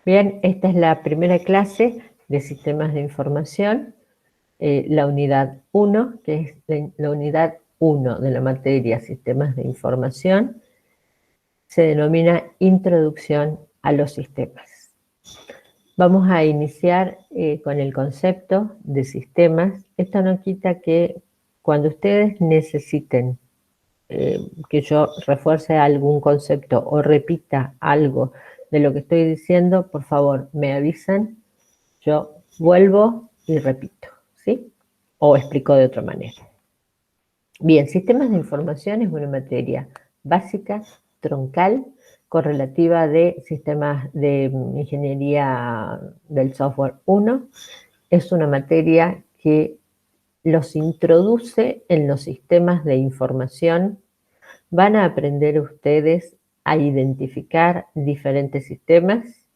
Bien, esta es la primera clase de sistemas de información, la unidad 1, que es la unidad 1 de la materia sistemas de información, se denomina Introducción a los sistemas. Vamos a iniciar con el concepto de sistemas. Esto no quita que cuando ustedes necesiten que yo refuerce algún concepto o repita algo de lo que estoy diciendo, por favor, me avisan, yo vuelvo y repito, ¿sí? O explico de otra manera. Bien, sistemas de información es una materia básica, troncal, correlativa de sistemas de ingeniería del software 1. Es una materia que los introduce en los sistemas de información. Van a aprender ustedes a identificar diferentes sistemas,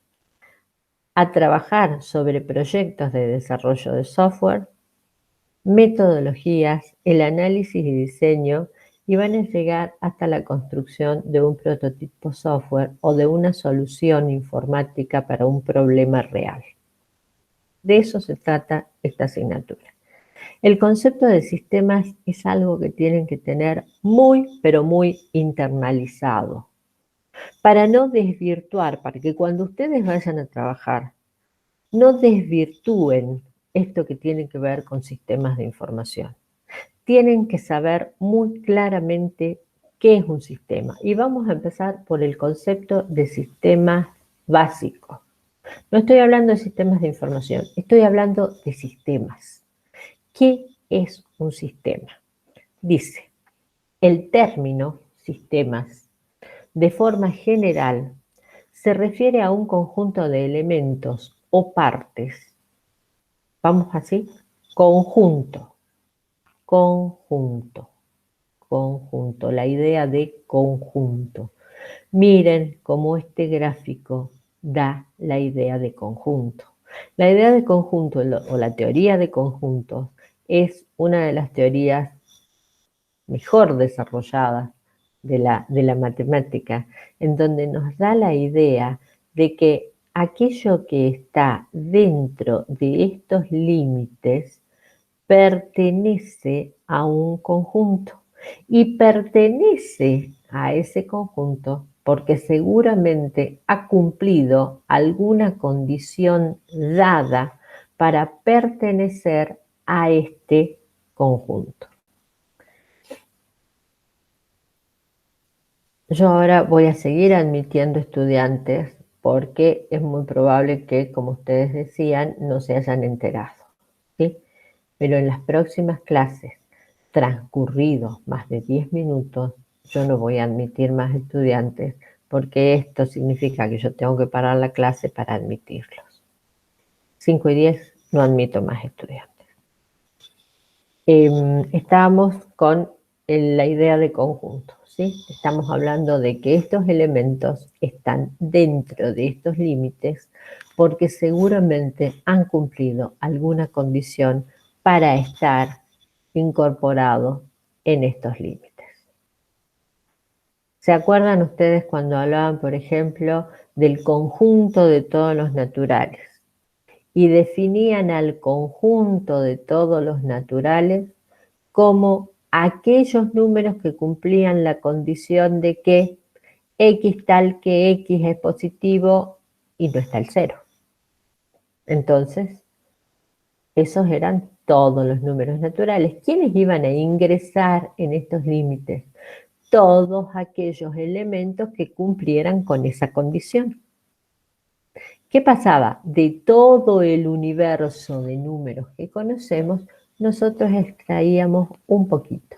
a trabajar sobre proyectos de desarrollo de software, metodologías, el análisis y diseño, y van a llegar hasta la construcción de un prototipo software o de una solución informática para un problema real. De eso se trata esta asignatura. El concepto de sistemas es algo que tienen que tener muy, pero muy internalizado, para no desvirtuar, para que cuando ustedes vayan a trabajar, no desvirtúen esto que tiene que ver con sistemas de información. Tienen que saber muy claramente qué es un sistema. Y vamos a empezar por el concepto de sistemas básicos. No estoy hablando de sistemas de información, estoy hablando de sistemas. ¿Qué es un sistema? Dice, el término sistemas, de forma general, se refiere a un conjunto de elementos o partes. Vamos así, conjunto, conjunto, conjunto, la idea de conjunto. Miren cómo este gráfico da la idea de conjunto. La idea de conjunto o la teoría de conjuntos es una de las teorías mejor desarrolladas de la matemática, en donde nos da la idea de que aquello que está dentro de estos límites pertenece a un conjunto y pertenece a ese conjunto porque seguramente ha cumplido alguna condición dada para pertenecer a este conjunto. Yo ahora voy a seguir admitiendo estudiantes porque es muy probable que, como ustedes decían, no se hayan enterado, ¿sí? Pero en las próximas clases, transcurridos más de 10 minutos, yo no voy a admitir más estudiantes porque esto significa que yo tengo que parar la clase para admitirlos. 5 y 10 no admito más estudiantes. Estábamos con la idea de conjunto, ¿sí? Estamos hablando de que estos elementos están dentro de estos límites porque seguramente han cumplido alguna condición para estar incorporados en estos límites. ¿Se acuerdan ustedes cuando hablaban, por ejemplo, del conjunto de todos los naturales y definían al conjunto de todos los naturales como aquellos números que cumplían la condición de que X tal que X es positivo y no está el 0? Entonces, esos eran todos los números naturales. ¿Quiénes iban a ingresar en estos límites? Todos aquellos elementos que cumplieran con esa condición. ¿Qué pasaba? De todo el universo de números que conocemos, nosotros extraíamos un poquito,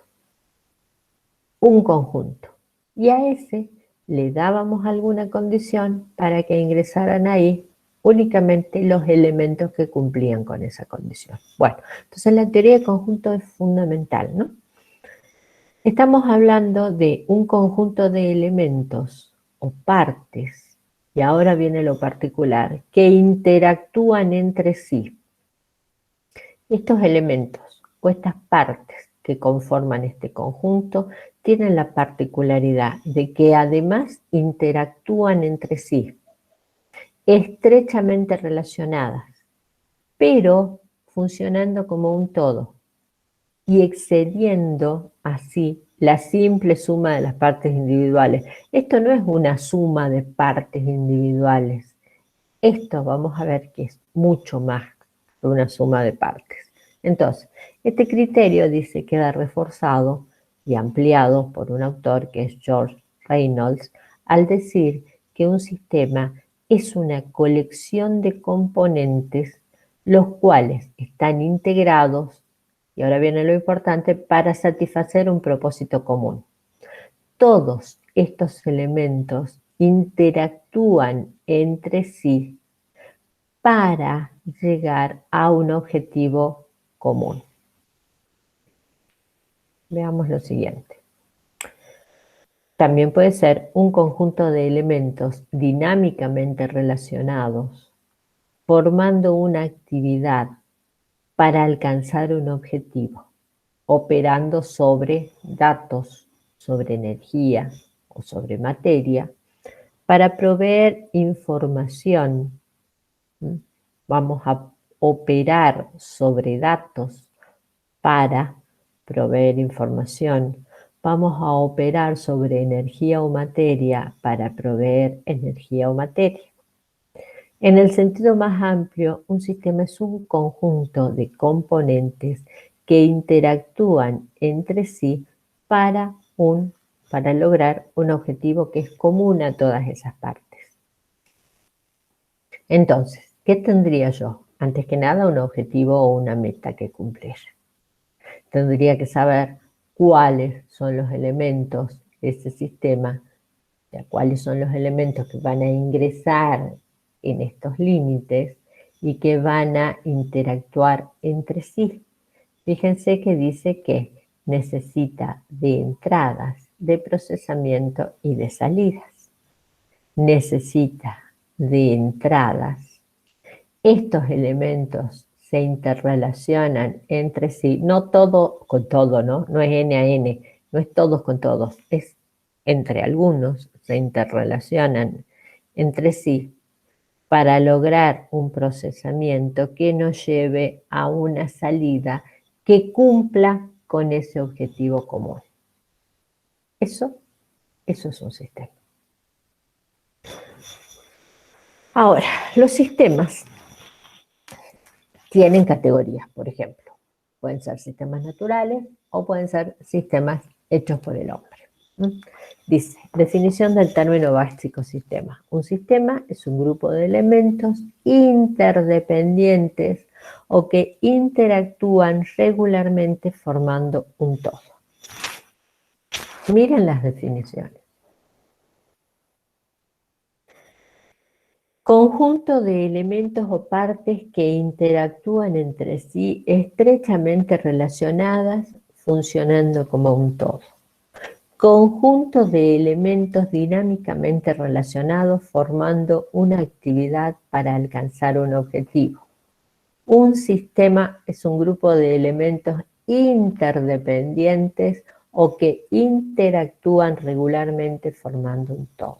un conjunto, y a ese le dábamos alguna condición para que ingresaran ahí únicamente los elementos que cumplían con esa condición. Bueno, entonces la teoría de conjunto es fundamental, ¿no? Estamos hablando de un conjunto de elementos o partes, y ahora viene lo particular, que interactúan entre sí. Estos elementos o estas partes que conforman este conjunto tienen la particularidad de que además interactúan entre sí estrechamente relacionadas, pero funcionando como un todo y excediendo así la simple suma de las partes individuales. Esto no es una suma de partes individuales. Esto vamos a ver que es mucho más que una suma de partes. Entonces, este criterio dice queda reforzado y ampliado por un autor que es George Reynolds al decir que un sistema es una colección de componentes los cuales están integrados, y ahora viene lo importante, para satisfacer un propósito común. Todos estos elementos interactúan entre sí para llegar a un objetivo común. Veamos lo siguiente. También puede ser un conjunto de elementos dinámicamente relacionados, formando una actividad para alcanzar un objetivo, operando sobre datos, sobre energía o sobre materia, para proveer información. Vamos a operar sobre datos para proveer información. Vamos a operar sobre energía o materia para proveer energía o materia. En el sentido más amplio, un sistema es un conjunto de componentes que interactúan entre sí para lograr un objetivo que es común a todas esas partes. Entonces, ¿qué tendría yo? Antes que nada, un objetivo o una meta que cumplir. Tendría que saber cuáles son los elementos de ese sistema, cuáles son los elementos que van a ingresar en estos límites y que van a interactuar entre sí. Fíjense que dice que necesita de entradas, de procesamiento y de salidas. Necesita de entradas. Estos elementos se interrelacionan entre sí, no todo con todo, ¿no? No es N a N, no es todos con todos, es entre algunos, se interrelacionan entre sí para lograr un procesamiento que nos lleve a una salida que cumpla con ese objetivo común. Eso es un sistema. Ahora, los sistemas tienen categorías, por ejemplo. Pueden ser sistemas naturales o pueden ser sistemas hechos por el hombre. Dice, definición del término básico sistema. Un sistema es un grupo de elementos interdependientes o que interactúan regularmente formando un todo. Miren las definiciones. Conjunto de elementos o partes que interactúan entre sí estrechamente relacionadas, funcionando como un todo. Conjunto de elementos dinámicamente relacionados formando una actividad para alcanzar un objetivo. Un sistema es un grupo de elementos interdependientes o que interactúan regularmente formando un todo.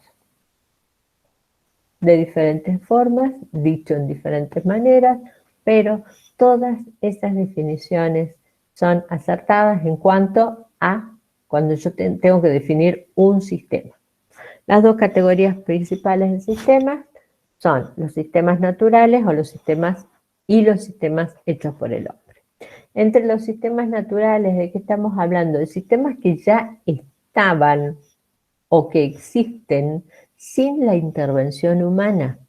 De diferentes formas, dicho en diferentes maneras, pero todas esas definiciones son acertadas en cuanto a cuando yo tengo que definir un sistema. Las dos categorías principales de sistemas son los sistemas naturales o los sistemas hechos por el hombre. Entre los sistemas naturales, ¿de qué estamos hablando? De sistemas que ya estaban o que existen sin la intervención humana.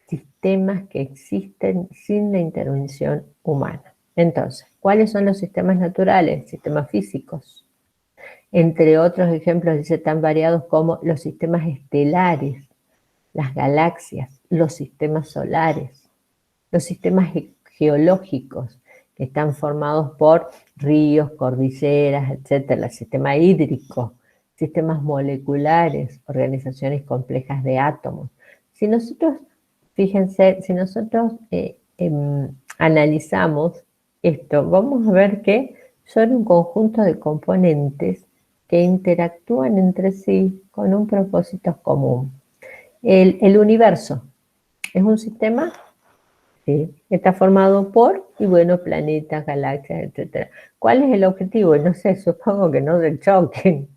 Sistemas que existen sin la intervención humana. Entonces, ¿cuáles son los sistemas naturales? Sistemas físicos. Entre otros ejemplos, dice tan variados como los sistemas estelares, las galaxias, los sistemas solares, los sistemas geológicos, que están formados por ríos, cordilleras, etcétera, el sistema hídrico, sistemas moleculares, organizaciones complejas de átomos. Si nosotros, fíjense, si nosotros analizamos esto, vamos a ver que son un conjunto de componentes que interactúan entre sí con un propósito común. El universo Es un sistema, sí, que está formado por, y bueno, planetas, galaxias, etcétera. ¿Cuál es el objetivo? No sé, supongo que no se choquen,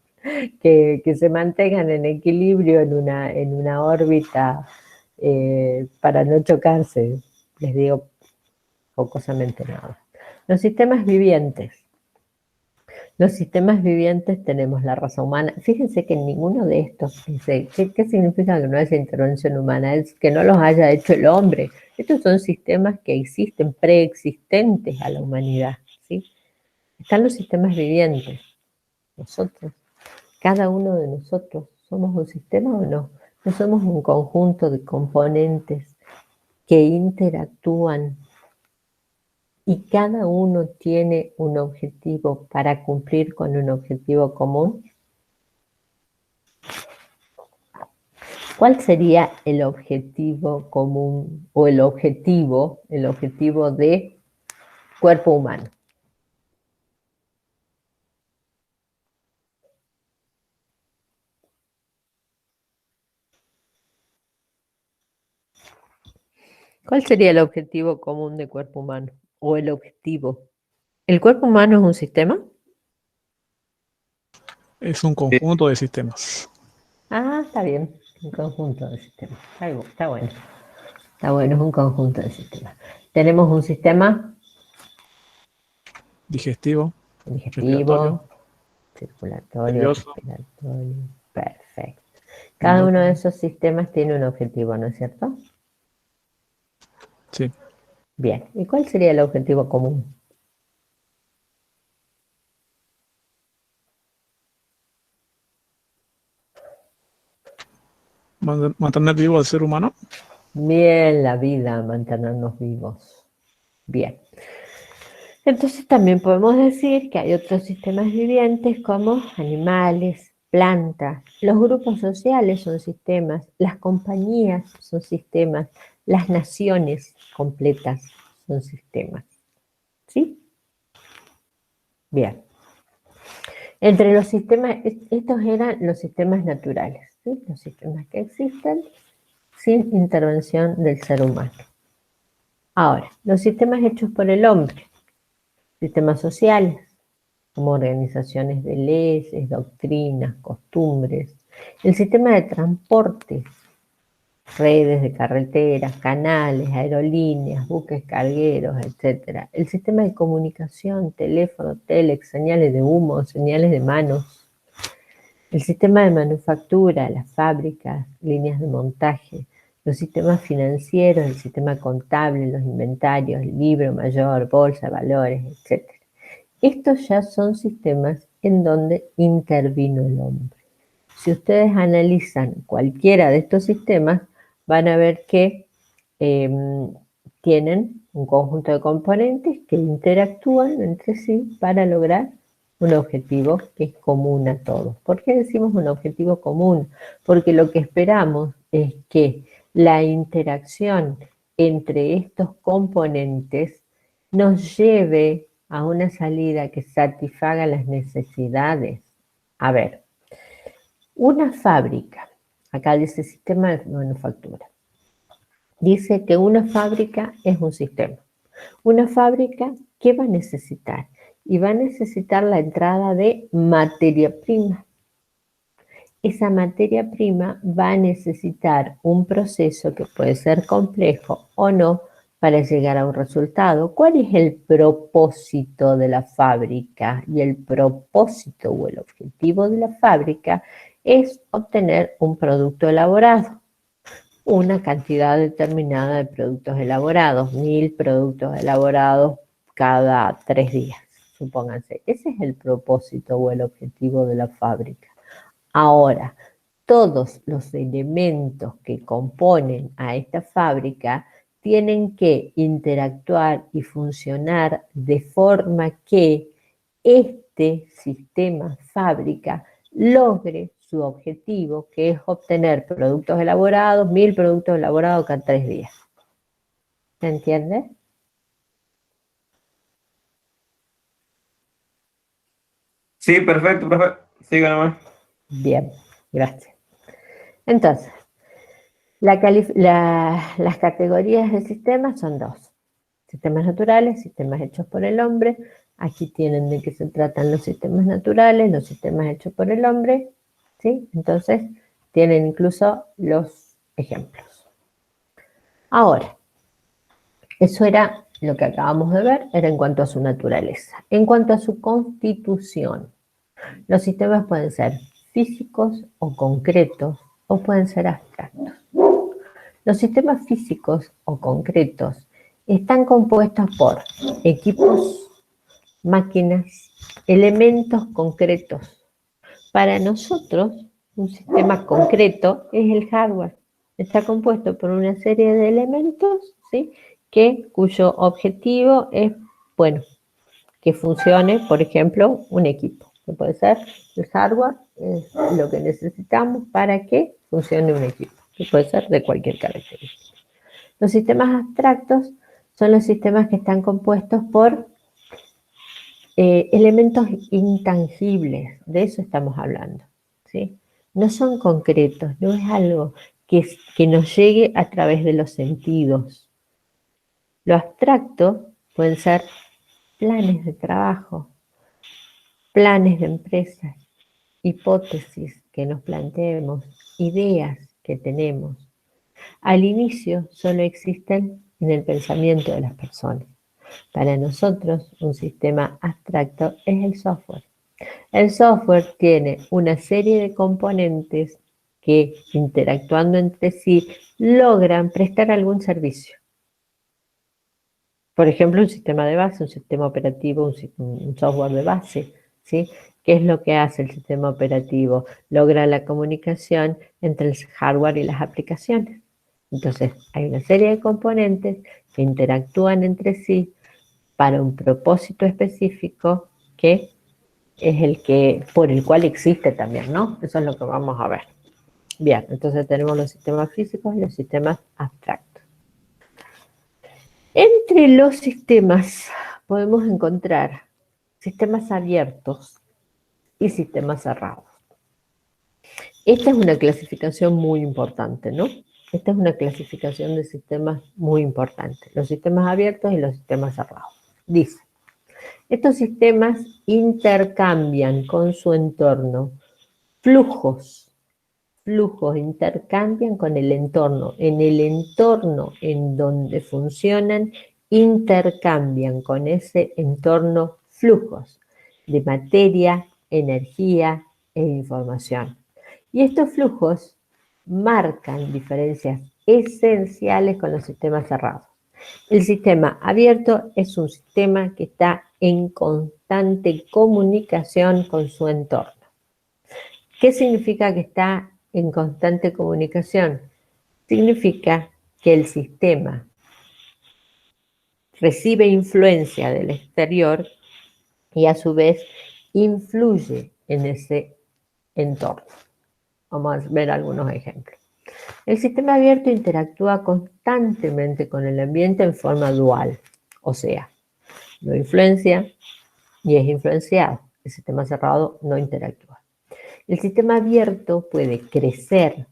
que se mantengan en equilibrio en una órbita para no chocarse. Les digo jocosamente nada. Los sistemas vivientes. Los sistemas vivientes tenemos la raza humana. Fíjense que en ninguno de estos dice, ¿qué significa que no haya intervención humana? Es que no los haya hecho el hombre. Estos son sistemas que existen, preexistentes a la humanidad, ¿sí? Están los sistemas vivientes. Nosotros, cada uno de nosotros, ¿somos un sistema o no? No somos un conjunto de componentes que interactúan y cada uno tiene un objetivo para cumplir con un objetivo común. ¿Cuál sería el objetivo común o el objetivo de cuerpo humano? ¿Cuál sería el objetivo común de cuerpo humano? O el objetivo. ¿El cuerpo humano es un sistema? Es un conjunto de sistemas. Ah, está bien, un conjunto de sistemas. Está bueno. Está bueno, es un conjunto de sistemas. Tenemos un sistema Digestivo, respiratorio, digestivo, circulatorio, nervioso, respiratorio. Perfecto. Cada uno de endocrino. esos sistemas tiene un objetivo, ¿no es cierto? Sí. Bien. ¿Y cuál sería el objetivo común? Mantener vivo al ser humano. Bien, la vida, mantenernos vivos. Bien. Entonces también podemos decir que hay otros sistemas vivientes como animales, plantas, los grupos sociales son sistemas, las compañías son sistemas, las naciones completas son sistemas. ¿Sí? Bien. Entre los sistemas, estos eran los sistemas naturales, ¿sí? Los sistemas que existen sin intervención del ser humano. Ahora, los sistemas hechos por el hombre, sistemas sociales, como organizaciones de leyes, doctrinas, costumbres, el sistema de transporte, redes de carreteras, canales, aerolíneas, buques cargueros, etc. El sistema de comunicación, teléfono, telex, señales de humo, señales de manos, el sistema de manufactura, las fábricas, líneas de montaje, los sistemas financieros, el sistema contable, los inventarios, el libro mayor, bolsa de valores, etc. Estos ya son sistemas en donde intervino el hombre. Si ustedes analizan cualquiera de estos sistemas, van a ver que tienen un conjunto de componentes que interactúan entre sí para lograr un objetivo que es común a todos. ¿Por qué decimos un objetivo común? Porque lo que esperamos es que la interacción entre estos componentes nos lleve a una salida que satisfaga las necesidades. A ver, una fábrica, acá dice sistema de manufactura, dice que una fábrica es un sistema. Una fábrica, ¿qué va a necesitar? Y va a necesitar la entrada de materia prima. Esa materia prima va a necesitar un proceso que puede ser complejo o no para llegar a un resultado. ¿Cuál es el propósito de la fábrica? Y el propósito o el objetivo de la fábrica es obtener un producto elaborado, una cantidad determinada de productos elaborados, 1000 productos elaborados cada 3 días, supónganse. Ese es el propósito o el objetivo de la fábrica. Ahora, todos los elementos que componen a esta fábrica tienen que interactuar y funcionar de forma que este sistema fábrica logre su objetivo, que es obtener productos elaborados, 1000 productos elaborados cada 3 días. ¿Se entiende? Sí, perfecto, profe. Siga nomás. Bien, gracias. Entonces, Las categorías de sistemas son dos. Sistemas naturales, sistemas hechos por el hombre. Aquí tienen de qué se tratan los sistemas naturales, los sistemas hechos por el hombre, ¿sí? Entonces, tienen incluso los ejemplos. Ahora, eso era lo que acabamos de ver, era en cuanto a su naturaleza. En cuanto a su constitución, los sistemas pueden ser físicos o concretos o pueden ser abstractos. Los sistemas físicos o concretos están compuestos por equipos, máquinas, elementos concretos. Para nosotros, un sistema concreto es el hardware. Está compuesto por una serie de elementos, ¿sí?, cuyo objetivo es, bueno, que funcione, por ejemplo, un equipo. Que puede ser el hardware, es lo que necesitamos para que funcione un equipo. Que puede ser de cualquier característica. Los sistemas abstractos son los sistemas que están compuestos por elementos intangibles, de eso estamos hablando, ¿sí? No son concretos, no es algo que nos llegue a través de los sentidos. Lo abstracto pueden ser planes de trabajo, planes de empresas, hipótesis que nos planteemos, ideas que tenemos. Al inicio solo existen en el pensamiento de las personas. Para nosotros, un sistema abstracto es el software. El software tiene una serie de componentes que, interactuando entre sí, logran prestar algún servicio. Por ejemplo, un sistema de base, un sistema operativo, un software de base, ¿sí? ¿Qué es lo que hace el sistema operativo? Logra la comunicación entre el hardware y las aplicaciones. Entonces, hay una serie de componentes que interactúan entre sí para un propósito específico que es por el cual existe también, ¿no? Eso es lo que vamos a ver. Bien, entonces tenemos los sistemas físicos y los sistemas abstractos. Entre los sistemas podemos encontrar sistemas abiertos y sistemas cerrados. Esta es una clasificación muy importante, ¿no? Esta es una clasificación de sistemas muy importante. Los sistemas abiertos y los sistemas cerrados. Dice, estos sistemas intercambian con su entorno flujos intercambian con el entorno. En el entorno en donde funcionan, intercambian con ese entorno flujos de materia, energía e información. Y estos flujos marcan diferencias esenciales con los sistemas cerrados. El sistema abierto es un sistema que está en constante comunicación con su entorno. ¿Qué significa que está en constante comunicación? Significa que el sistema recibe influencia del exterior y a su vez influye en ese entorno. Vamos a ver algunos ejemplos. El sistema abierto interactúa constantemente con el ambiente en forma dual, o sea, no influencia y es influenciado. El sistema cerrado no interactúa. El sistema abierto puede crecer,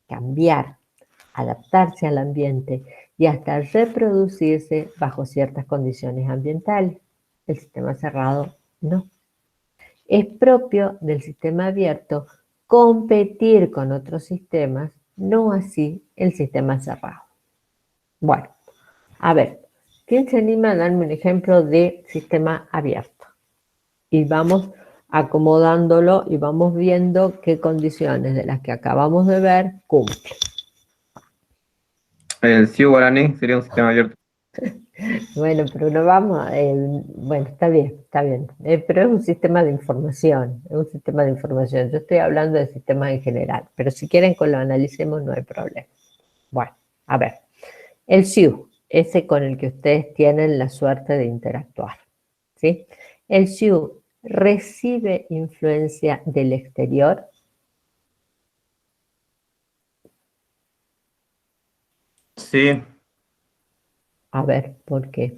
cambiar, adaptarse al ambiente y hasta reproducirse bajo ciertas condiciones ambientales. El sistema cerrado no. Es propio del sistema abierto competir con otros sistemas, no así el sistema cerrado. Bueno, a ver, ¿quién se anima a darme un ejemplo de sistema abierto? Y vamos acomodándolo y vamos viendo qué condiciones de las que acabamos de ver cumple. El CIU Guaraní sería un sistema abierto. Bueno, pero no vamos, bueno, está bien, pero es un sistema de información, es un sistema de información. Yo estoy hablando de sistemas en general, pero si quieren que lo analicemos no hay problema. Bueno, a ver, el CIU, ese con el que ustedes tienen la suerte de interactuar, ¿sí? El CIU recibe influencia del exterior. Sí, A ver, ¿por qué?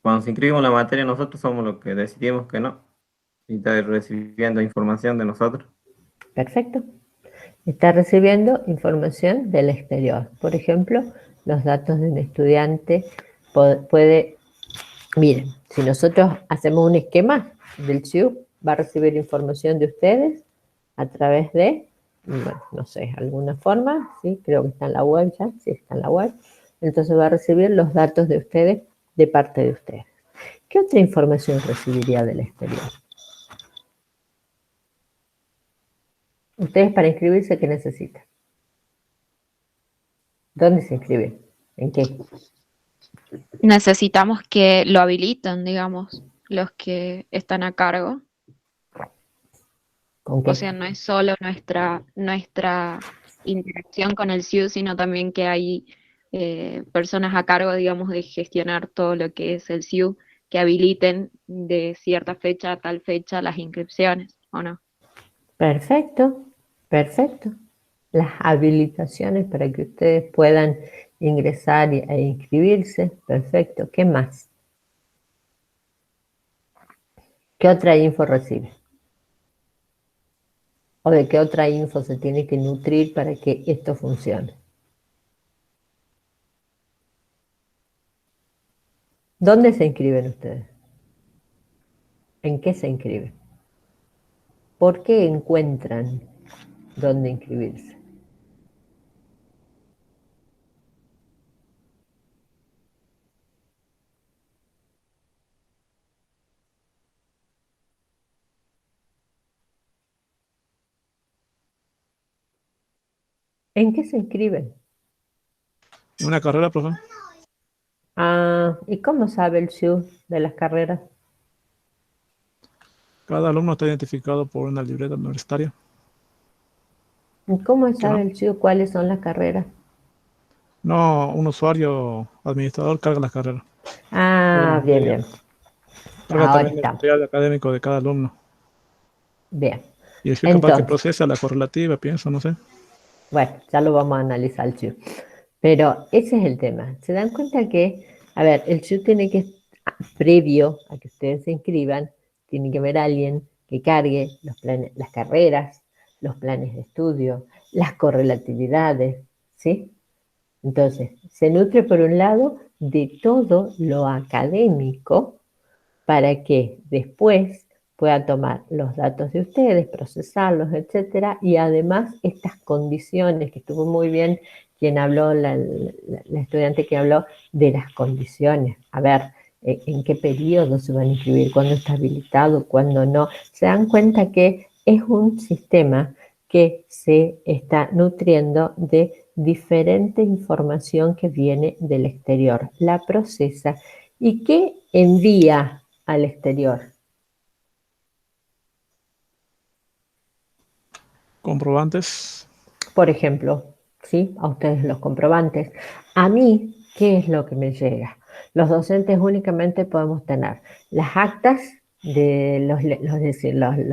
cuando se inscribe una materia, nosotros somos los que decidimos que no. Y está recibiendo información de nosotros. Perfecto. Está recibiendo información del exterior. Por ejemplo, los datos de un estudiante puede. Miren, si nosotros hacemos un esquema del CIU, va a recibir información de ustedes a través de, bueno, no sé, alguna forma, ¿sí? Creo que está en la web ya, sí está en la web. Entonces va a recibir los datos de ustedes de parte de ustedes. ¿Qué otra información recibiría del exterior? Ustedes para inscribirse, ¿qué necesitan? ¿Dónde se inscriben? ¿En qué? Necesitamos que lo habiliten, digamos, los que están a cargo. ¿Con qué? O sea, no es solo nuestra interacción con el CIU, sino también que hay personas a cargo, digamos, de gestionar todo lo que es el CIU, que habiliten de cierta fecha a tal fecha las inscripciones, ¿o no? Perfecto, perfecto. Las habilitaciones para que ustedes puedan ingresar e inscribirse, perfecto. ¿Qué más? ¿Qué otra info recibe? ¿O de qué otra info se tiene que nutrir para que esto funcione? ¿Dónde se inscriben ustedes? ¿En qué se inscriben? ¿Por qué encuentran dónde inscribirse? ¿En qué se inscriben? Una carrera, profe. Ah, ¿y cómo sabe el CIU de las carreras? Cada alumno está identificado por una libreta universitaria. ¿Y cómo ¿Qué sabe no? el CIU cuáles son las carreras? No, un usuario administrador carga las carreras. Carga Ah, las bien, materias. bien. Carga Ahora también el estamos. material académico de cada alumno. Bien. Y el es capaz que Entonces, procesa la correlativa, pienso, no sé. bueno, ya lo vamos a analizar el CIU. Pero ese es el tema. Se dan cuenta que, a ver, el CIU tiene que, previo a que ustedes se inscriban, tiene que haber alguien que cargue los planes, las carreras, los planes de estudio, las correlatividades, ¿sí? Entonces, se nutre por un lado de todo lo académico para que después pueda tomar los datos de ustedes, procesarlos, etcétera, y además estas condiciones, que estuvo muy bien quien habló, la estudiante que habló de las condiciones, a ver, en qué periodo se van a inscribir, cuándo está habilitado, cuándo no, se dan cuenta que es un sistema que se está nutriendo de diferente información que viene del exterior, la procesa y que envía al exterior. Comprobantes. Por ejemplo, ¿sí? A ustedes los comprobantes. A mí, ¿qué es lo que me llega? Los docentes únicamente podemos tener las actas de los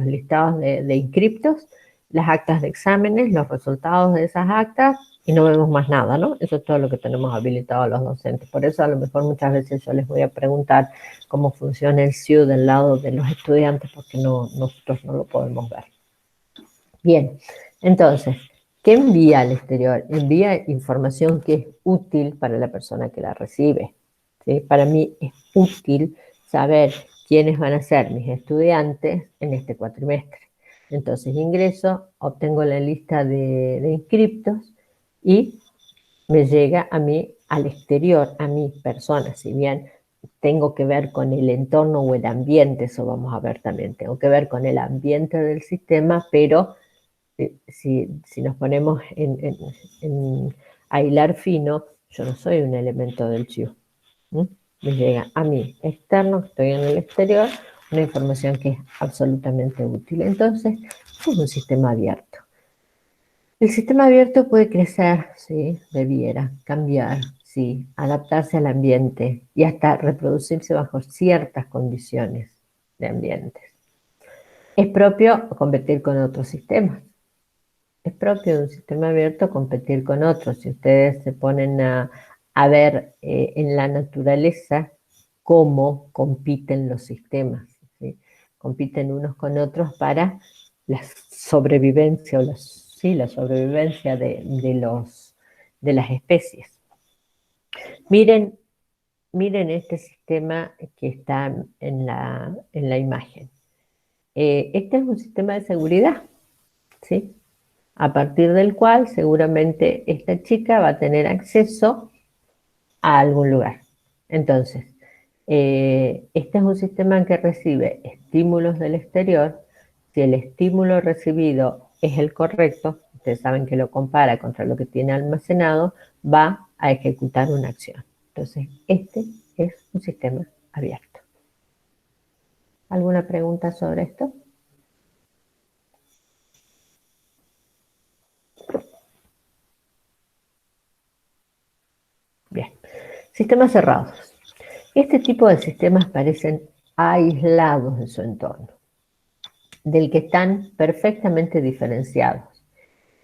listados de inscriptos, las actas de exámenes, los resultados de esas actas y no vemos más nada, ¿no? Eso es todo lo que tenemos habilitado a los docentes. Por eso a lo mejor muchas veces yo les voy a preguntar cómo funciona el CIU del lado de los estudiantes porque nosotros no lo podemos ver. Bien, entonces, ¿qué envía al exterior? Envía información que es útil para la persona que la recibe. ¿Sí? Para mí es útil saber quiénes van a ser mis estudiantes en este cuatrimestre. Entonces ingreso, obtengo la lista de inscriptos y me llega a mí, al exterior, a mi persona, si bien tengo que ver con el entorno o el ambiente, eso vamos a ver también, tengo que ver con el ambiente del sistema, pero si nos ponemos a hilar fino, yo no soy un elemento del CIU. Me llega a mí externo, que estoy en el exterior, una información que es absolutamente útil. Entonces, es un sistema abierto. El sistema abierto puede crecer, sí, debiera cambiar, sí, adaptarse al ambiente y hasta reproducirse bajo ciertas condiciones de ambientes. Es propio competir con otros sistemas. Es propio de un sistema abierto competir con otros. Si ustedes se ponen a ver en la naturaleza cómo compiten los sistemas, ¿sí? Compiten unos con otros para la sobrevivencia o ¿sí? La sobrevivencia de las especies. Miren este sistema que está en la imagen. Este es un sistema de seguridad, ¿sí? A partir del cual seguramente esta chica va a tener acceso a algún lugar. Entonces, este es un sistema que recibe estímulos del exterior. Si el estímulo recibido es el correcto, ustedes saben que lo compara contra lo que tiene almacenado, va a ejecutar una acción. Entonces, este es un sistema abierto. ¿Alguna pregunta sobre esto? Bien. Sistemas cerrados. Este tipo de sistemas parecen aislados de su entorno, del que están perfectamente diferenciados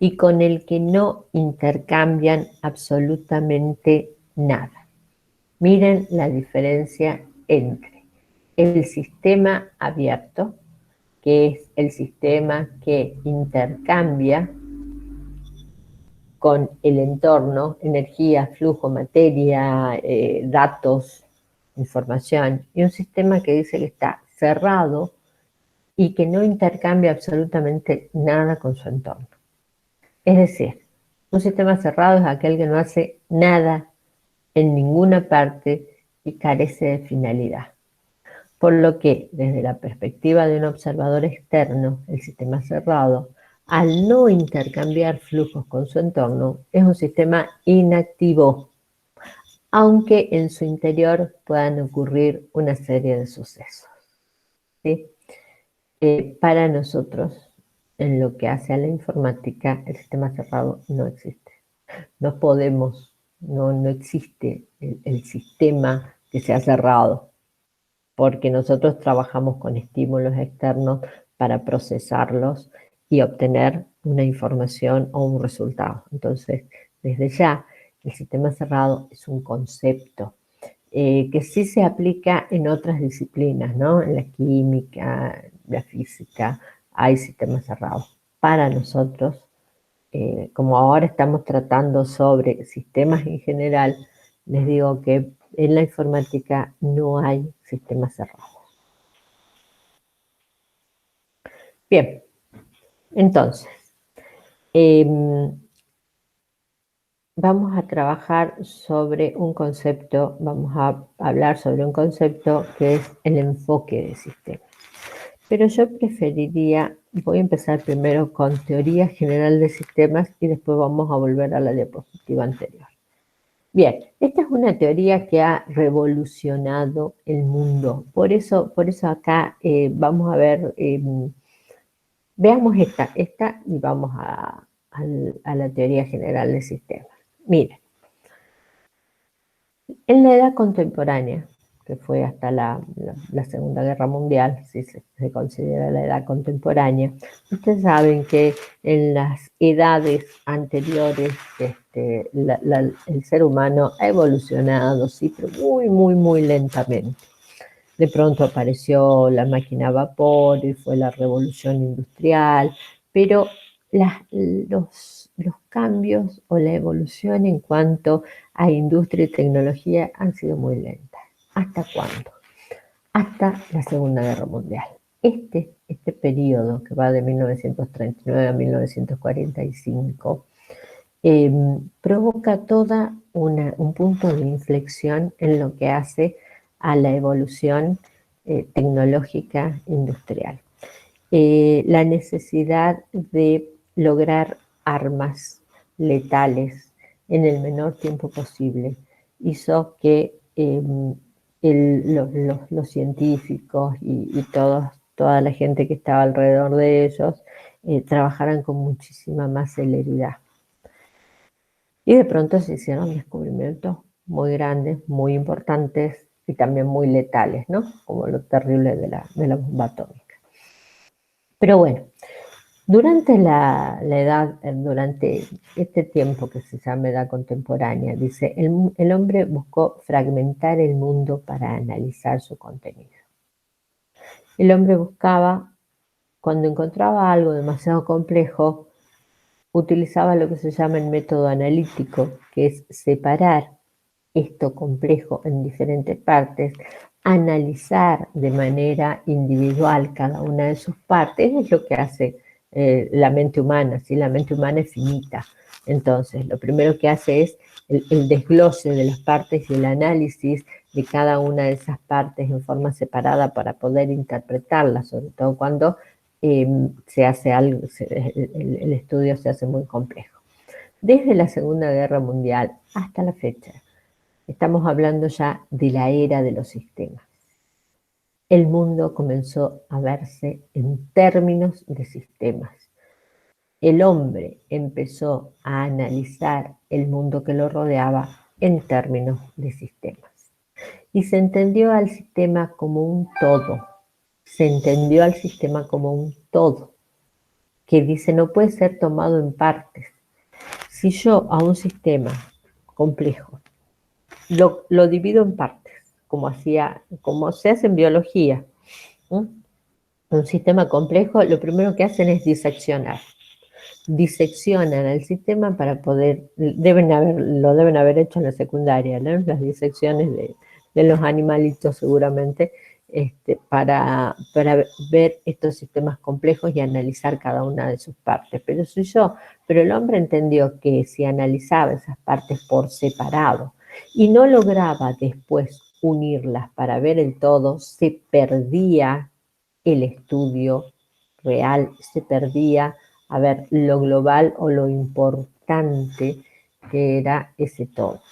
y con el que no intercambian absolutamente nada. Miren la diferencia entre el sistema abierto, que es el sistema que intercambia con el entorno, energía, flujo, materia, datos, información, y un sistema que dice que está cerrado y que no intercambia absolutamente nada con su entorno. Es decir, un sistema cerrado es aquel que no hace nada en ninguna parte y carece de finalidad. Por lo que, desde la perspectiva de un observador externo, el sistema cerrado, al no intercambiar flujos con su entorno, es un sistema inactivo, aunque en su interior puedan ocurrir una serie de sucesos, ¿sí? Para nosotros, en lo que hace a la informática, el sistema cerrado no existe. No podemos, no existe el sistema que sea cerrado, porque nosotros trabajamos con estímulos externos para procesarlos y obtener una información o un resultado. Entonces, desde ya, el sistema cerrado es un concepto que sí se aplica en otras disciplinas, ¿no? En la química, la física, hay sistemas cerrados. Para nosotros, como ahora estamos tratando sobre sistemas en general, les digo que en la informática no hay sistemas cerrados. Bien, entonces, vamos a trabajar sobre un concepto, vamos a hablar sobre un concepto que es el enfoque de sistemas. Pero yo preferiría, voy a empezar primero con teoría general de sistemas y después vamos a volver a la diapositiva anterior. Bien, esta es una teoría que ha revolucionado el mundo. Por eso acá vamos a ver, veamos esta y vamos a la teoría general de sistemas. Miren, en la edad contemporánea, que fue hasta la Segunda Guerra Mundial, si se considera la edad contemporánea, ustedes saben que en las edades anteriores el ser humano ha evolucionado, sí, pero muy lentamente. De pronto apareció la máquina a vapor y fue la revolución industrial, pero los cambios o la evolución en cuanto a industria y tecnología han sido muy lentas. ¿Hasta cuándo? Hasta la Segunda Guerra Mundial. Este periodo que va de 1939 a 1945 provoca toda un punto de inflexión en lo que hace a la evolución tecnológica industrial. La necesidad de lograr armas letales en el menor tiempo posible hizo que los científicos y toda la gente que estaba alrededor de ellos trabajaran con muchísima más celeridad. Y de pronto se hicieron descubrimientos muy grandes, muy importantes y también muy letales, ¿no? Como lo terrible de la bomba atómica. Pero bueno, durante durante este tiempo que se llama edad contemporánea, dice, el hombre buscó fragmentar el mundo para analizar su contenido. El hombre buscaba, cuando encontraba algo demasiado complejo, utilizaba lo que se llama el método analítico, que es separar esto complejo en diferentes partes, analizar de manera individual cada una de sus partes, es lo que hace la mente humana, ¿sí? La mente humana es finita. Entonces, lo primero que hace es el desglose de las partes y el análisis de cada una de esas partes en forma separada para poder interpretarlas, sobre todo cuando se hace algo, el estudio se hace muy complejo. Desde la Segunda Guerra Mundial hasta la fecha, estamos hablando ya de la era de los sistemas. El mundo comenzó a verse en términos de sistemas. El hombre empezó a analizar el mundo que lo rodeaba en términos de sistemas. Y se entendió al sistema como un todo. Se entendió al sistema como un todo, que dice no puede ser tomado en partes. Si yo a un sistema complejo lo divido en partes, como se hace en biología, ¿no? Un sistema complejo, lo primero que hacen es diseccionar. Diseccionan al sistema para poder, lo deben haber hecho en la secundaria, ¿no? Las disecciones de los animalitos seguramente, para ver estos sistemas complejos y analizar cada una de sus partes. Pero el hombre entendió que si analizaba esas partes por separado y no lograba después unirlas para ver el todo, se perdía el estudio real, se perdía a ver lo global o lo importante que era ese todo.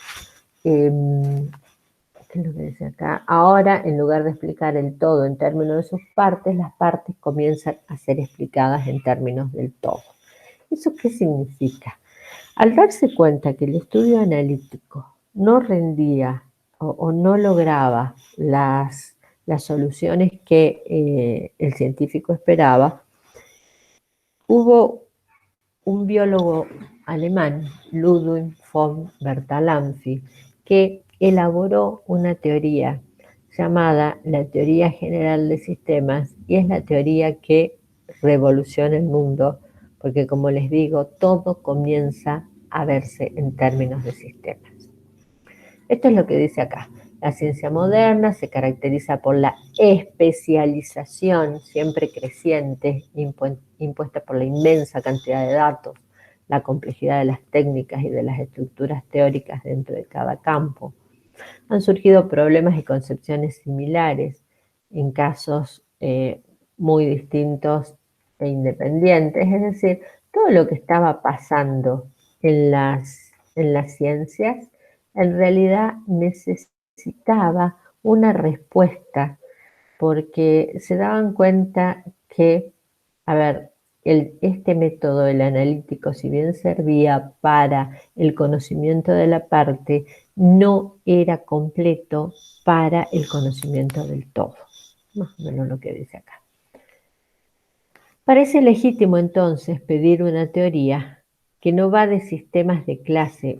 ¿Qué es lo que dice acá? Ahora, en lugar de explicar el todo en términos de sus partes, las partes comienzan a ser explicadas en términos del todo. ¿Eso qué significa? Al darse cuenta que el estudio analítico no rendía o no lograba las soluciones que el científico esperaba, hubo un biólogo alemán, Ludwig von Bertalanffy, que elaboró una teoría llamada la teoría general de sistemas, y es la teoría que revoluciona el mundo, porque como les digo, todo comienza a verse en términos de sistemas. Esto es lo que dice acá. La ciencia moderna se caracteriza por la especialización siempre creciente, impuesta por la inmensa cantidad de datos, la complejidad de las técnicas y de las estructuras teóricas dentro de cada campo. Han surgido problemas y concepciones similares en casos muy distintos e independientes, es decir, todo lo que estaba pasando en las ciencias en realidad necesitaba una respuesta, porque se daban cuenta que, a ver, este método, el analítico, si bien servía para el conocimiento de la parte, no era completo para el conocimiento del todo. Más o menos lo que dice acá. Parece legítimo entonces pedir una teoría que no va de sistemas de clase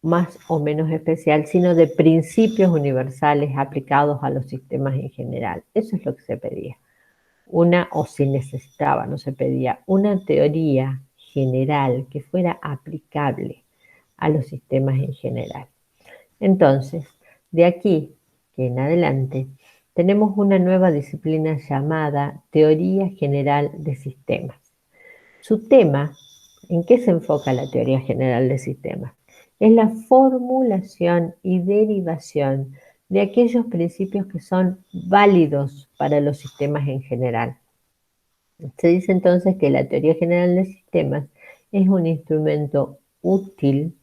más o menos especial, sino de principios universales aplicados a los sistemas en general. Eso es lo que se pedía. O se necesitaba, no se pedía, una teoría general que fuera aplicable a los sistemas en general. Entonces, de aquí que en adelante, tenemos una nueva disciplina llamada Teoría General de Sistemas. Su tema, ¿en qué se enfoca la Teoría General de Sistemas? Es la formulación y derivación de aquellos principios que son válidos para los sistemas en general. Se dice entonces que la teoría general de sistemas es un instrumento útil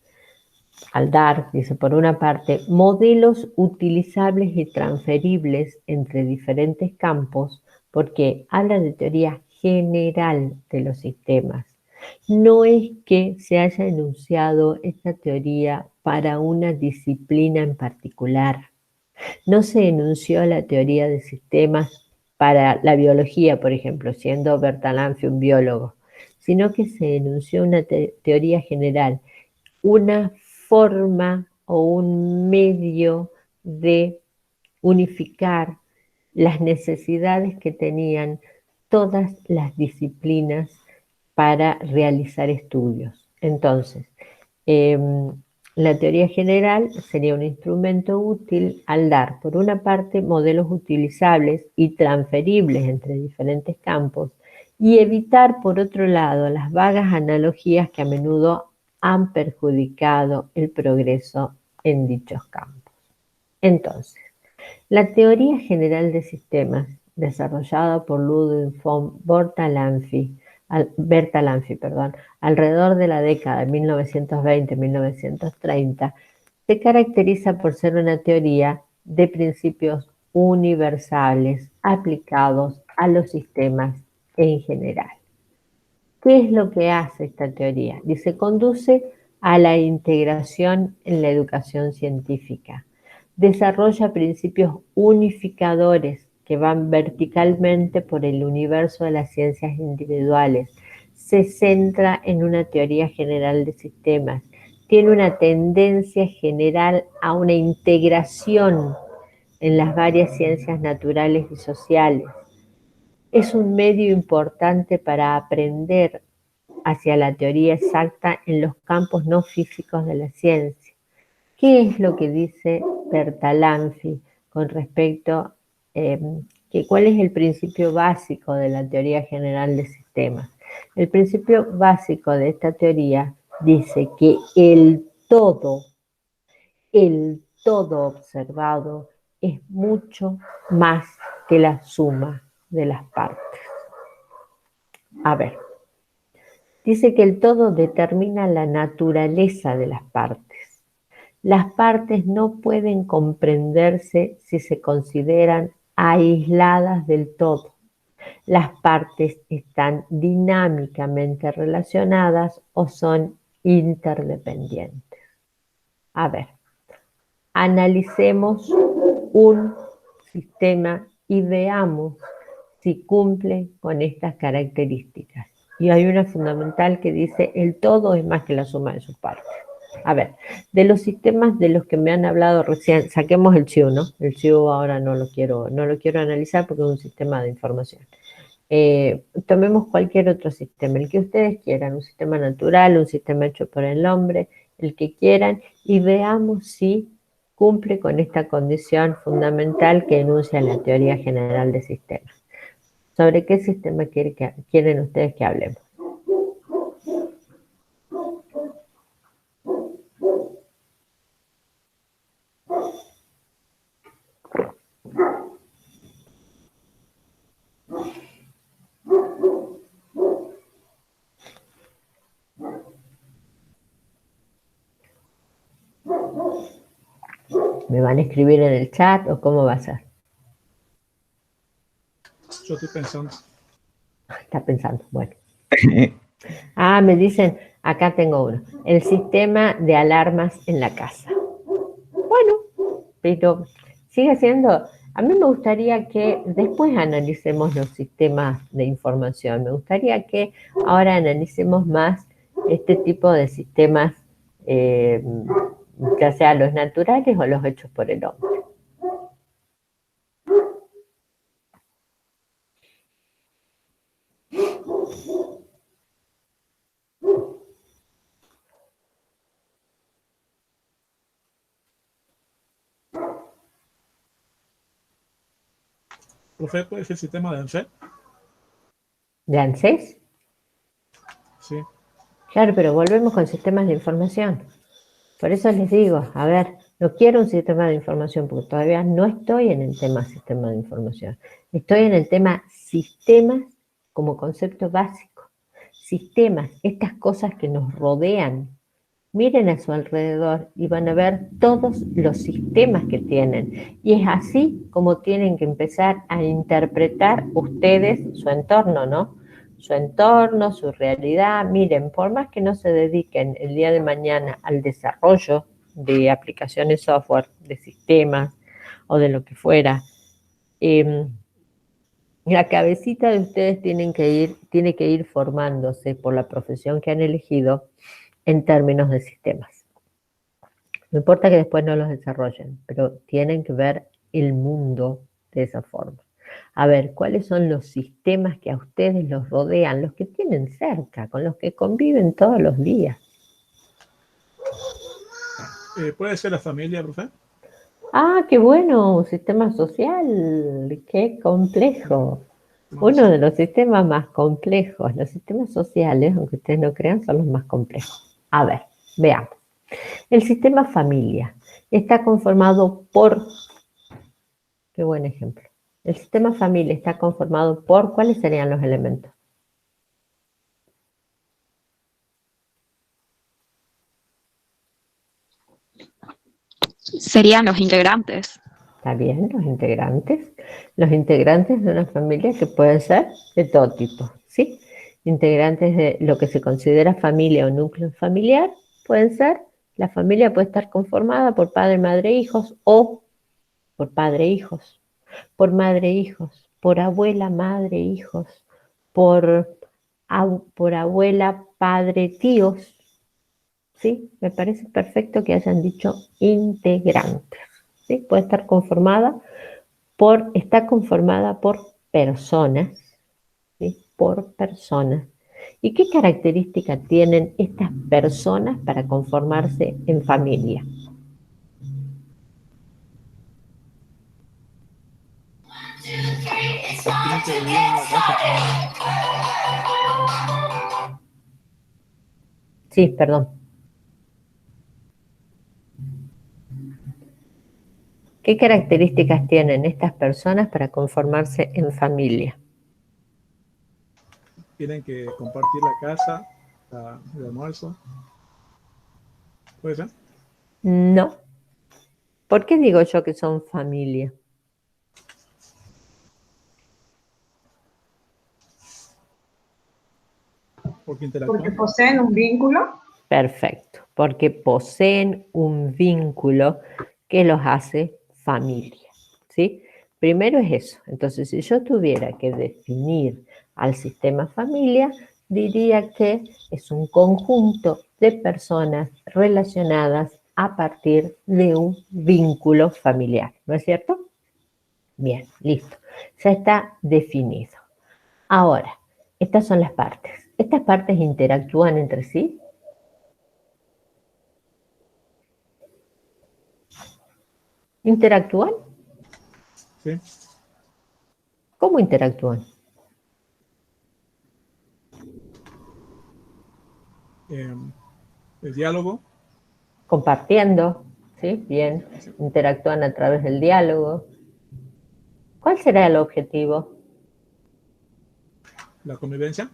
al dar, dice, por una parte, modelos utilizables y transferibles entre diferentes campos, porque habla de teoría general de los sistemas. No es que se haya enunciado esta teoría para una disciplina en particular. No se enunció la teoría de sistemas para la biología, por ejemplo, siendo Bertalanffy un biólogo, sino que se enunció una teoría general, una forma o un medio de unificar las necesidades que tenían todas las disciplinas para realizar estudios. Entonces, la teoría general sería un instrumento útil al dar, por una parte, modelos utilizables y transferibles entre diferentes campos, y evitar, por otro lado, las vagas analogías que a menudo han perjudicado el progreso en dichos campos. Entonces, la teoría general de sistemas, desarrollada por Ludwig von Bertalanffy, alrededor de la década de 1920-1930, se caracteriza por ser una teoría de principios universales aplicados a los sistemas en general. ¿Qué es lo que hace esta teoría? Dice, conduce a la integración en la educación científica. Desarrolla principios unificadores que van verticalmente por el universo de las ciencias individuales. Se centra en una teoría general de sistemas. Tiene una tendencia general a una integración en las varias ciencias naturales y sociales. Es un medio importante para aprender hacia la teoría exacta en los campos no físicos de la ciencia. ¿Qué es lo que dice Bertalanffy con respecto cuál es el principio básico de la teoría general de sistemas? El principio básico de esta teoría dice que el todo observado es mucho más que la suma de las partes. A ver, dice que el todo determina la naturaleza de las partes. Las partes no pueden comprenderse si se consideran aisladas del todo. Las partes están dinámicamente relacionadas o son interdependientes. A ver, analicemos un sistema y veamos si cumple con estas características. Y hay una fundamental que dice, el todo es más que la suma de sus partes. A ver, de los sistemas de los que me han hablado recién, saquemos el CIU, ¿no? El CIU ahora no lo quiero analizar porque es un sistema de información. Tomemos cualquier otro sistema, el que ustedes quieran, un sistema natural, un sistema hecho por el hombre, el que quieran, y veamos si cumple con esta condición fundamental que enuncia la teoría general de sistemas. ¿Sobre qué sistema quieren ustedes que hablemos? ¿Me van a escribir en el chat o cómo va a ser? Yo estoy pensando. Está pensando, bueno. Me dicen, acá tengo uno. El sistema de alarmas en la casa. Bueno, pero sigue siendo... A mí me gustaría que después analicemos los sistemas de información. Me gustaría que ahora analicemos más este tipo de sistemas, ya sea los naturales o los hechos por el hombre. Profe, ¿cuál es el sistema de ANSES? ¿De ANSES? Sí. Claro, pero volvemos con sistemas de información. Por eso les digo, a ver, no quiero un sistema de información porque todavía no estoy en el tema sistema de información. Estoy en el tema sistemas como concepto básico. Sistemas, estas cosas que nos rodean. Miren a su alrededor y van a ver todos los sistemas que tienen. Y es así como tienen que empezar a interpretar ustedes su entorno, ¿no? Su entorno, su realidad. Miren, por más que no se dediquen el día de mañana al desarrollo de aplicaciones software, de sistemas o de lo que fuera, la cabecita de ustedes tiene que ir formándose por la profesión que han elegido en términos de sistemas. No importa que después no los desarrollen, pero tienen que ver el mundo de esa forma. A ver, ¿cuáles son los sistemas que a ustedes los rodean, los que tienen cerca, con los que conviven todos los días? ¿Puede ser la familia, profe? Ah, qué bueno, un sistema social, qué complejo. No Uno sé. de los sistemas más complejos, los sistemas sociales, aunque ustedes no crean, son los más complejos. A ver, veamos. El sistema familia está conformado por, qué buen ejemplo. El sistema familia está conformado por, ¿cuáles serían los elementos? Serían los integrantes. ¿Está bien? Los integrantes. Los integrantes de una familia que pueden ser de todo tipo, ¿sí? Integrantes de lo que se considera familia o núcleo familiar pueden ser, la familia puede estar conformada por padre, madre, hijos o por padre, hijos, por madre, hijos, por abuela, madre, hijos, por, por abuela, padre, tíos, ¿sí? Me parece perfecto que hayan dicho integrantes, ¿sí? Puede estar conformada está conformada por personas, ¿sí? Por personas. ¿Y qué características tienen estas personas para conformarse en familia? Tienen que vivir en una casa. Sí, perdón. ¿Qué características tienen estas personas para conformarse en familia? Tienen que compartir la casa, el almuerzo. ¿Puede ser? No. ¿Por qué digo yo que son familia? Porque Porque interactúan. poseen un vínculo. Perfecto, porque poseen un vínculo que los hace familia, ¿sí? Primero es eso. Entonces, si yo tuviera que definir al sistema familia, diría que es un conjunto de personas relacionadas a partir de un vínculo familiar, ¿no es cierto? Bien, listo. Ya está definido. Ahora, estas son las partes. ¿Estas partes interactúan entre sí? ¿Interactúan? Sí. ¿Cómo interactúan? El diálogo. Compartiendo, ¿sí? Bien, interactúan a través del diálogo. ¿Cuál será el objetivo? La convivencia.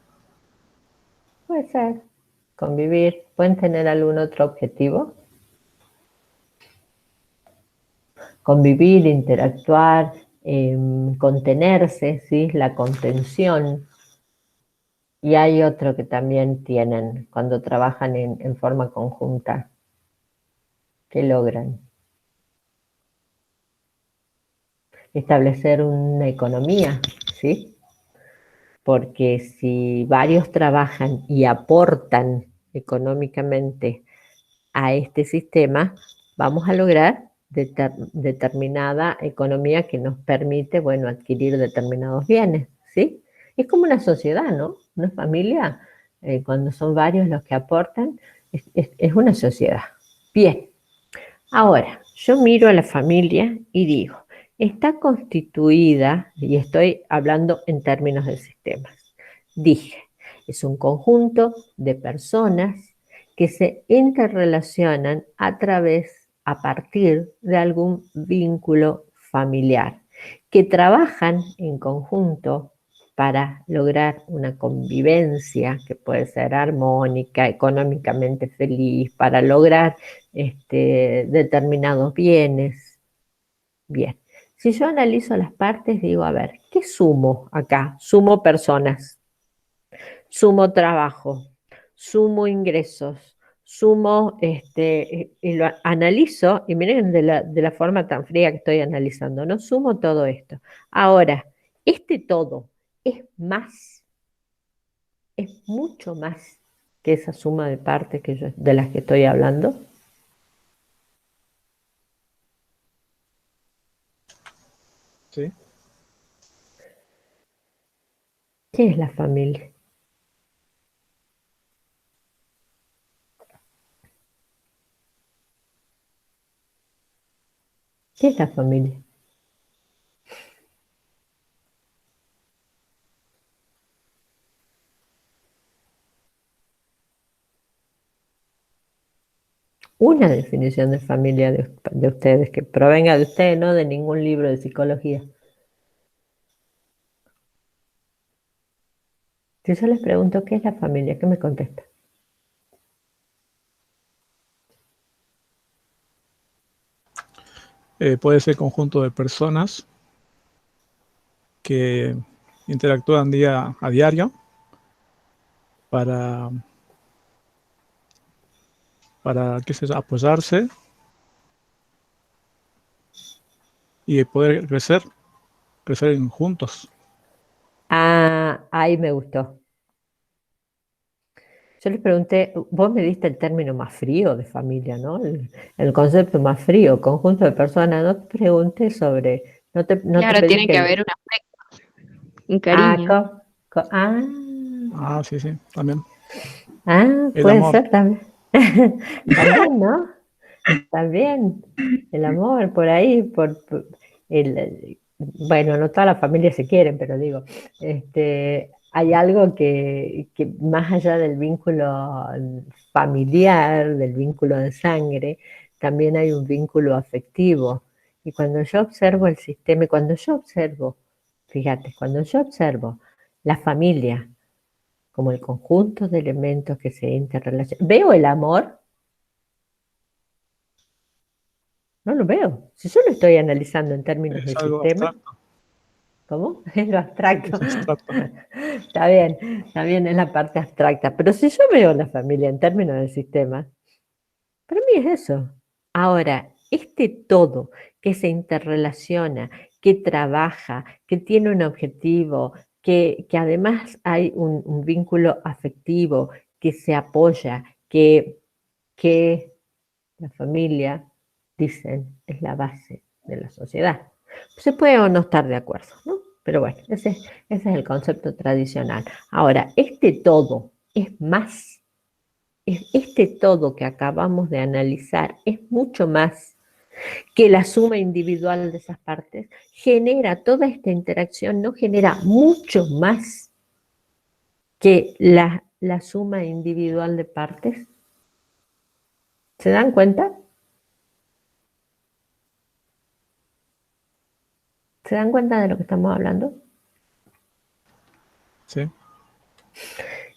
Puede ser convivir. ¿Pueden tener algún otro objetivo? Convivir, interactuar, contenerse, ¿sí? La contención. Y hay otro que también tienen cuando trabajan en forma conjunta. ¿Qué logran? Establecer una economía, ¿sí? Porque si varios trabajan y aportan económicamente a este sistema, vamos a lograr determinada economía que nos permite, bueno, adquirir determinados bienes, ¿sí? Es como una sociedad, ¿no? Una familia, cuando son varios los que aportan, es una sociedad. Bien, ahora, yo miro a la familia y digo, está constituida, y estoy hablando en términos de sistemas, dije, es un conjunto de personas que se interrelacionan a partir de algún vínculo familiar, que trabajan en conjunto para lograr una convivencia que puede ser armónica, económicamente feliz, para lograr determinados bienes. Bien, si yo analizo las partes, digo, a ver, ¿qué sumo acá? Sumo personas, sumo trabajo, sumo ingresos, sumo, y lo analizo, y miren de la forma tan fría que estoy analizando, ¿no? Sumo todo esto. Ahora, este todo es mucho más que esa suma de partes de las que estoy hablando. Sí. ¿Qué es la familia? ¿Qué es la familia? Una definición de familia de ustedes, que provenga de ustedes, no de ningún libro de psicología. Si yo les pregunto qué es la familia, ¿qué me contestan? Puede ser conjunto de personas que interactúan día a diario para qué sé yo, apoyarse y poder crecer juntos. Ah, ahí me gustó. Yo les pregunté, vos me diste el término más frío de familia, ¿no? El concepto más frío, conjunto de personas. No te pregunté sobre, no te Claro, pedí tiene que haber que... un afecto, un Ah, cariño. Ah, sí, sí, también. El Puede amor. ser también. También, ¿no? También. El amor por ahí, bueno, no todas las familias se quieren, pero digo, hay algo que más allá del vínculo familiar, del vínculo de sangre, también hay un vínculo afectivo. Y cuando yo observo el sistema, y cuando yo observo, fíjate, cuando yo observo la familia como el conjunto de elementos que se interrelacionan, ¿veo el amor? No lo veo. Si yo lo estoy analizando en términos de Es algo sistema, abstracto. ¿cómo? Es lo abstracto. Es abstracto. Está bien, es la parte abstracta. Pero si yo veo la familia en términos de sistema, para mí es eso. Ahora, este todo que se interrelaciona, que trabaja, que tiene un objetivo, que además hay un vínculo afectivo, que se apoya, que la familia, dicen, es la base de la sociedad. Se puede o no estar de acuerdo, ¿no? Pero bueno, ese es el concepto tradicional. Ahora, este todo es más, este todo que acabamos de analizar es mucho más que la suma individual de esas partes. Genera toda esta interacción, no genera mucho más que la suma individual de partes. ¿Se dan cuenta? ¿Se dan cuenta de lo que estamos hablando? Sí.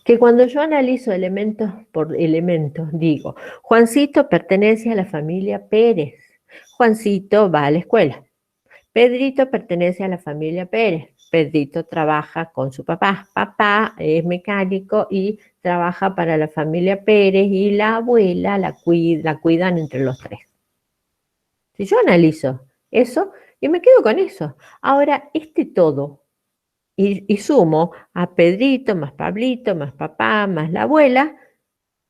Que cuando yo analizo elementos por elementos, digo, Juancito pertenece a la familia Pérez, Juancito va a la escuela, Pedrito pertenece a la familia Pérez, Pedrito trabaja con su papá, papá es mecánico y trabaja para la familia Pérez y la abuela la cuidan entre los tres. Si yo analizo eso y me quedo con eso, ahora este todo y sumo a Pedrito, más Pablito, más papá, más la abuela,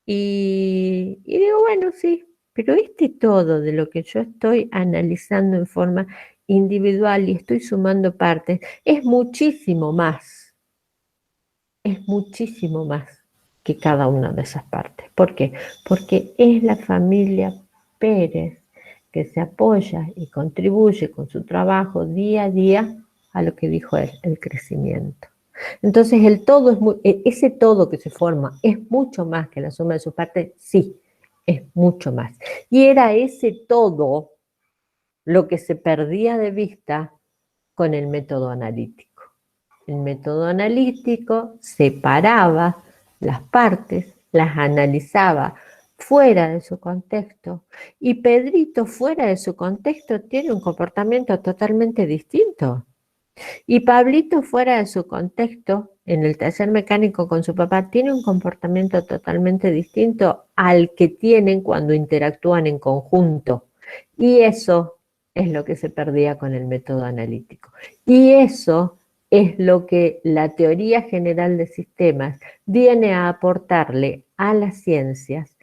y digo, bueno, sí, pero este todo de lo que yo estoy analizando en forma individual y estoy sumando partes, es muchísimo más que cada una de esas partes. ¿Por qué? Porque es la familia Pérez que se apoya y contribuye con su trabajo día a día a lo que dijo él, el crecimiento. Entonces el todo ese todo que se forma es mucho más que la suma de sus partes, sí, es mucho más. Y era ese todo lo que se perdía de vista con el método analítico. El método analítico separaba las partes, las analizaba fuera de su contexto, y Pedrito fuera de su contexto tiene un comportamiento totalmente distinto. Y Pablito fuera de su contexto, en el taller mecánico con su papá, tiene un comportamiento totalmente distinto al que tienen cuando interactúan en conjunto. Y eso es lo que se perdía con el método analítico. Y eso es lo que la teoría general de sistemas viene a aportarle a las ciencias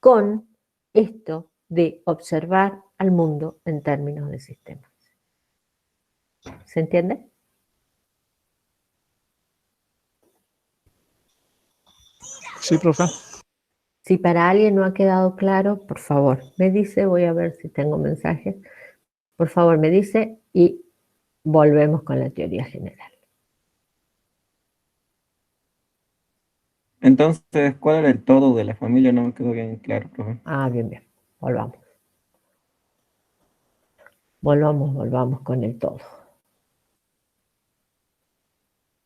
con esto de observar al mundo en términos de sistemas. ¿Se entiende? Sí, profe. Si para alguien no ha quedado claro, por favor, me dice, voy a ver si tengo mensajes. Por favor, me dice y volvemos con la teoría general. Entonces, ¿cuál era el todo de la familia? No me quedó bien claro, profe. Ah, bien, bien. Volvamos. Volvamos con el todo.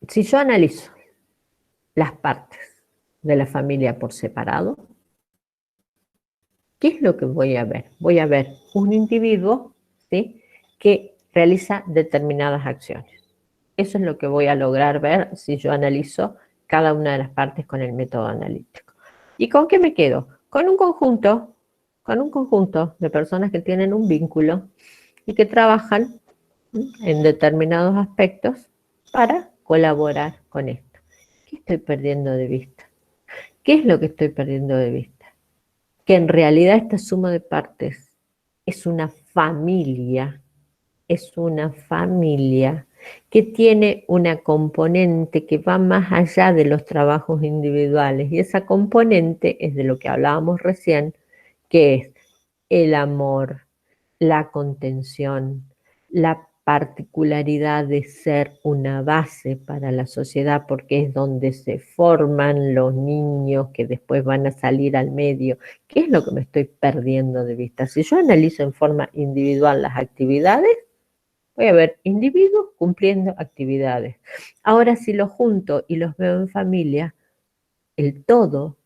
Si yo analizo las partes de la familia por separado, ¿qué es lo que voy a ver? Voy a ver un individuo, ¿sí?, que realiza determinadas acciones. Eso es lo que voy a lograr ver si yo analizo cada una de las partes con el método analítico. ¿Y con qué me quedo? Con un conjunto de personas que tienen un vínculo y que trabajan en determinados aspectos para colaborar con esto. ¿Qué estoy perdiendo de vista? ¿Qué es lo que estoy perdiendo de vista? Que en realidad esta suma de partes es una familia que tiene una componente que va más allá de los trabajos individuales, y esa componente es de lo que hablábamos recién, que es el amor, la contención, la particularidad de ser una base para la sociedad, porque es donde se forman los niños que después van a salir al medio. ¿Qué es lo que me estoy perdiendo de vista? Si yo analizo en forma individual las actividades, voy a ver individuos cumpliendo actividades. Ahora, si los junto y los veo en familia, el todo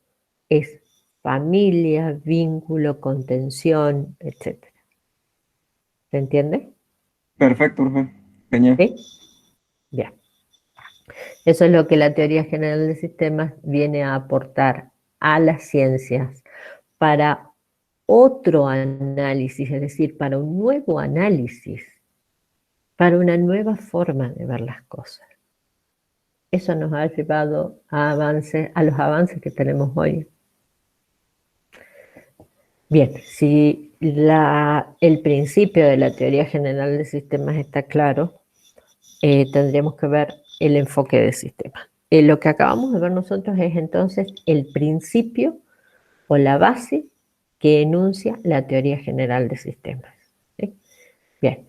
es familia, vínculo, contención, etc. ¿Se entiende? Perfecto, profe. Genial. ¿Sí? Bien. Eso es lo que la teoría general de sistemas viene a aportar a las ciencias para otro análisis, es decir, para un nuevo análisis, para una nueva forma de ver las cosas. Eso nos ha llevado a los avances que tenemos hoy. Bien, si el principio de la teoría general de sistemas está claro, tendríamos que ver el enfoque de sistemas. Lo que acabamos de ver nosotros es entonces el principio o la base que enuncia la teoría general de sistemas. ¿Sí? Bien,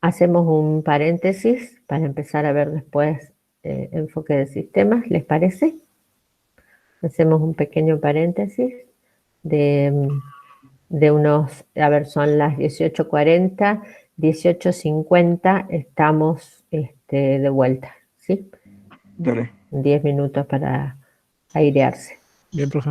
hacemos un paréntesis para empezar a ver después enfoque de sistemas, ¿les parece? Hacemos un pequeño paréntesis de unos, a ver, son las 18:40, 18:50, estamos de vuelta, ¿sí? Dale. 10 minutos para airearse. Bien, profe.